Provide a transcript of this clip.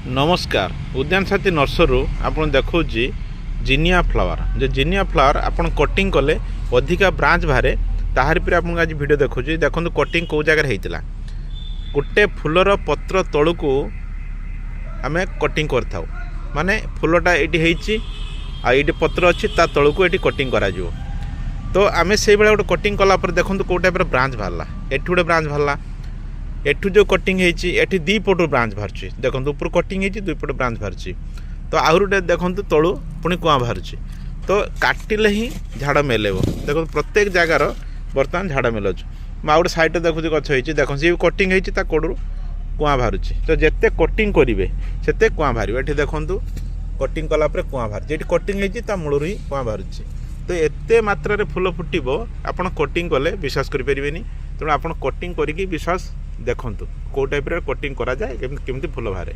नमस्कार उद्यान साथी नर्सरी आपन देखो जिनिया फ्लावर जो जिनिया फ्लावर आपन कटिंग कले अधिका ब्रांच बाहर ताहार पर आपन आज वीडियो देखो देखो कटिंग कौ जगह होता गोटे फूलर पत्र तलू को आम कटिंग कर माने फूलटा ये आईटी पत्र अच्छी ता तलू को ये कटिंग करा तो आम से गोटे कटिंग कलापर देखो कौ टाइप ब्रांच बाहरला एठू गोटे ब्रांच बाहरला एठू जो कटिंग होती दी पटू ब्रांच बाहर देखो ऊपर कटिंग होती दुई पट ब्रांच बाहर तो आहु गोटे देखो तलू पुणी कुआ बाहर तो काटिले ही झाड़ मेलेब देखो प्रत्येक जगार बर्तमान झाड़ मेलुच मैं गोटे सैड देखुची गछ होती देखो सी कटिंग होती कोड़ू कुआ बाहर तो जिते कटिंग करेंगे से कुआ बाहर ये देखो कटिंग कलापर कुआ बाहर जी कटिंग होती मूलर ही कुआ बाहर तो एते मात्रा फूल फुटब आपड़ कटिंग कले विश्वास करें तेणु आप कटिंग करके विश्वास देखु कौ टाइप कटिंग करा जाए केमती फूल बाहर।